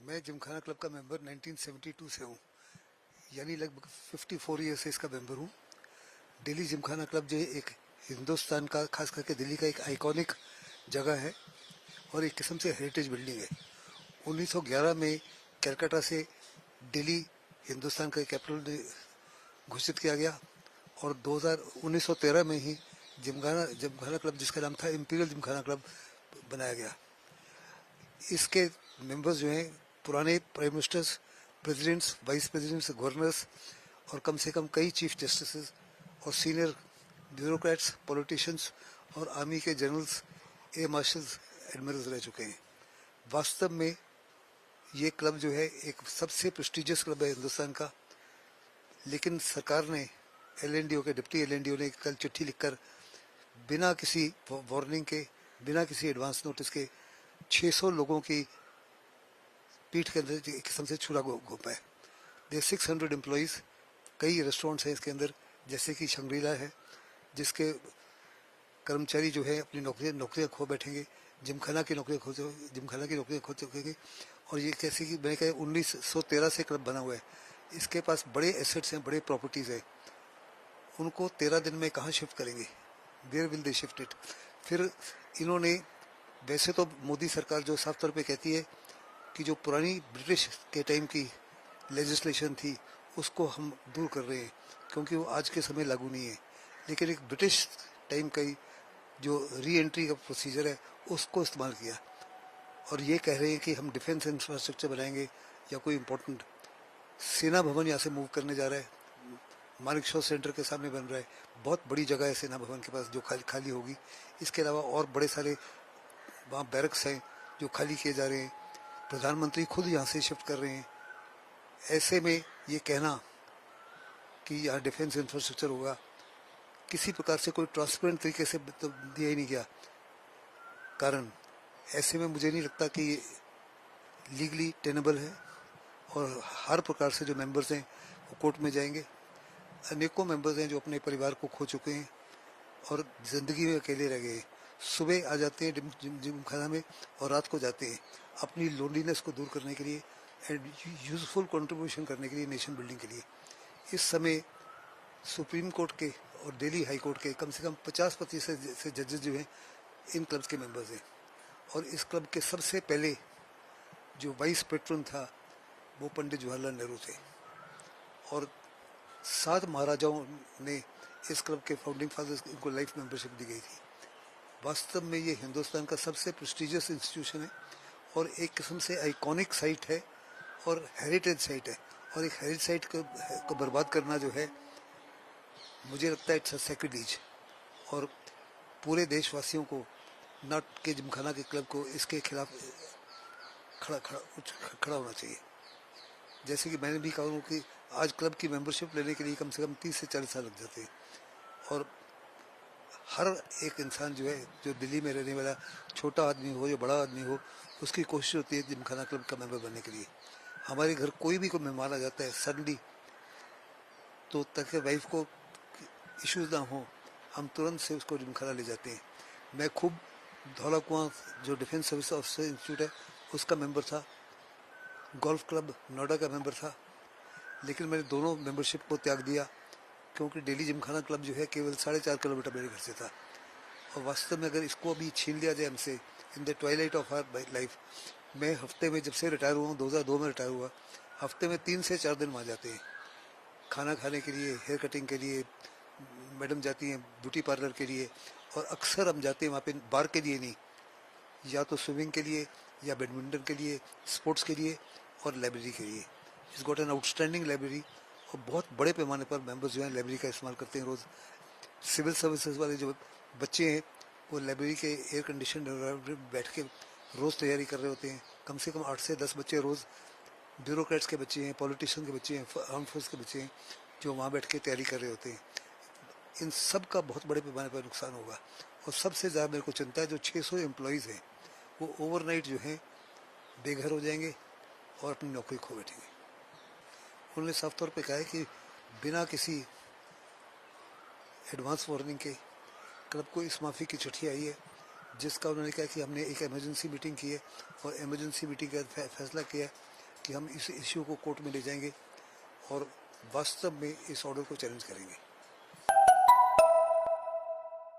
मैं जिमखाना क्लब का मेंबर 1972 से हूँ, यानी लगभग 54 ईयर से इसका मेंबर हूँ। दिल्ली जिमखाना क्लब जो है एक हिंदुस्तान का, खास करके दिल्ली का एक आइकॉनिक जगह है और एक किस्म से हेरिटेज बिल्डिंग है। 1911 में कलकत्ता से दिल्ली हिंदुस्तान का कैपिटल घोषित किया गया और 1913 में ही जिमखाना जिमखाना क्लब, जिसका नाम था इंपीरियल जिमखाना क्लब, बनाया गया। इसके मेंबर्स जो हैं पुराने prime ministers, presidents, vice presidents, governors और कम से कम कई चीफ जस्टिस और सीनियर ब्यूरोक्रेट्स, पॉलिटिशियंस और आर्मी के जनरल्स, एयर मार्शल्स, एडमिरल्स रह चुके हैं। वास्तव में ये क्लब जो है एक सबसे प्रेस्टिजियस क्लब है हिंदुस्तान का, लेकिन सरकार ने एलएनडीओ के डिप्टी एलएनडीओ ने कल चिट्ठी लिखकर बिना किसी वार्निंग के, बिना किसी एडवांस नोटिस के 600 लोगों की पीठ के अंदर एक किस्म से छुरा घोंपा है। दे 600 एम्प्लॉइज। कई रेस्टोरेंट्स हैं इसके अंदर, जैसे कि शंग्रीला है, जिसके कर्मचारी जो है अपनी नौकरियां खो बैठेंगे, जिमखाना की नौकरियां खो चुकेंगे। और ये कैसे कि मैंने कहा 1913 से क्लब बना हुआ है, इसके पास बड़े एसेट्स हैं, बड़े प्रॉपर्टीज़ हैं। उनको 13 दिन में कहाँ शिफ्ट करेंगे? Where will they shift it? फिर इन्होंने, वैसे तो मोदी सरकार जो साफ तौर पे कहती है कि जो पुरानी ब्रिटिश के टाइम की लेजिस्लेशन थी उसको हम दूर कर रहे हैं क्योंकि वो आज के समय लागू नहीं है, लेकिन एक ब्रिटिश टाइम का जो री एंट्री का प्रोसीजर है उसको इस्तेमाल किया और ये कह रहे हैं कि हम डिफेंस इंफ्रास्ट्रक्चर बनाएंगे या कोई इम्पोर्टेंट सेना भवन यहाँ से मूव करने जा रहा है। मानिक शॉ सेंटर के सामने बन रहा है, बहुत बड़ी जगह है सेना भवन के पास जो खाली होगी। इसके अलावा और बड़े सारे वहाँ बैरक्स हैं जो खाली किए जा रहे हैं। प्रधानमंत्री खुद यहाँ से शिफ्ट कर रहे हैं। ऐसे में ये कहना कि यहाँ डिफेंस इंफ्रास्ट्रक्चर होगा, किसी प्रकार से कोई ट्रांसपेरेंट तरीके से तो दिया ही नहीं गया कारण। ऐसे में मुझे नहीं लगता कि ये लीगली टेनेबल है और हर प्रकार से जो मेंबर्स हैं वो कोर्ट में जाएंगे। अनेकों मेंबर्स हैं जो अपने परिवार को खो चुके हैं और ज़िंदगी में अकेले रह गए हैं। सुबह आ जाते हैं जिमखाना में और रात को जाते हैं अपनी लोनलीनेस को दूर करने के लिए एंड यूजफुल कंट्रीब्यूशन करने के लिए नेशन बिल्डिंग के लिए। इस समय सुप्रीम कोर्ट के और दिल्ली हाई कोर्ट के कम से कम 50% से जजेस जो हैं इन क्लब्स के मेंबर्स हैं। और इस क्लब के सबसे पहले जो वाइस पेट्रन था वो पंडित जवाहरलाल नेहरू थे और 7 महाराजाओं ने इस क्लब के फाउंडिंग फादर्स को लाइफ मेंबरशिप दी गई थी। वास्तव में ये हिंदुस्तान का सबसे प्रेस्टिजियस इंस्टीट्यूशन है और एक किस्म से आइकॉनिक साइट है और हेरिटेज साइट है। और एक हेरिटेज साइट को बर्बाद करना जो है, मुझे लगता है इट्स अ सैक्रिलीज। और पूरे देशवासियों को, नॉट के जिमखाना के क्लब को, इसके खिलाफ खड़ा होना चाहिए। जैसे कि मैंने भी कहा कि आज क्लब की मेंबरशिप लेने के लिए कम से कम 30 से 40 साल लग जाते हैं और हर एक इंसान जो है, जो दिल्ली में रहने वाला, छोटा आदमी हो या बड़ा आदमी हो, उसकी कोशिश होती है जिमखाना क्लब का मेंबर बनने के लिए। हमारे घर कोई भी मेहमान आ जाता है सडनली, तो ताकि वाइफ को इश्यूज ना हो, हम तुरंत से उसको जिमखाना ले जाते हैं। मैं खूब धौला कुआं जो डिफेंस सर्विस ऑफिसर इंस्टीट्यूट है उसका मेंबर था, गोल्फ क्लब नोएडा का मेंबर था, लेकिन मैंने दोनों मेंबरशिप को त्याग दिया क्योंकि दिल्ली जिमखाना क्लब जो है केवल 4.5 किलोमीटर मेरे घर से था। और वास्तव में अगर इसको अभी छीन लिया जाए हमसे in the twilight of our life, मैं हफ्ते में, जब से रिटायर हुआ हूँ 2002 में रिटायर हुआ, हफ्ते में 3 से 4 दिन वहाँ जाते हैं खाना खाने के लिए, हेयर कटिंग के लिए, मैडम जाती हैं ब्यूटी पार्लर के लिए, और अक्सर हम जाते हैं वहाँ पे बार के लिए नहीं, या तो स्विमिंग के लिए या बैडमिंटन के लिए, स्पोर्ट्स के लिए और लाइब्रेरी के लिए। इस गॉट एन आउटस्टैंडिंग लाइब्रेरी और बहुत बड़े पैमाने पर मेंबर्स जो हैं लाइब्रेरी का इस्तेमाल करते हैं रोज़। सिविल सर्विसेज वाले जो बच्चे हैं वो लाइब्रेरी के एयर कंडीशन बैठ के रोज़ तैयारी कर रहे होते हैं। कम से कम 8 से 10 बच्चे रोज़, ब्यूरोक्रेट्स के बच्चे हैं, पॉलिटिशियन के बच्चे हैं, आर्म फोर्स के बच्चे हैं, जो वहाँ बैठ के तैयारी कर रहे होते हैं। इन सब का बहुत बड़े पैमाने पर नुकसान होगा और सबसे ज़्यादा मेरे को चिंता है जो 600 एम्प्लॉयज़ हैं वो ओवरनाइट जो हैं बेघर हो जाएंगे और अपनी नौकरी खो बैठेंगे। उन्होंने साफ तौर पे कहा है कि बिना किसी एडवांस वार्निंग के क्लब को इस माफ़ी की चिट्ठी आई है, जिसका उन्होंने कहा कि हमने एक इमरजेंसी मीटिंग की है और इमरजेंसी मीटिंग का फैसला किया है कि हम इस इश्यू को कोर्ट में ले जाएंगे और वास्तव में इस ऑर्डर को चैलेंज करेंगे।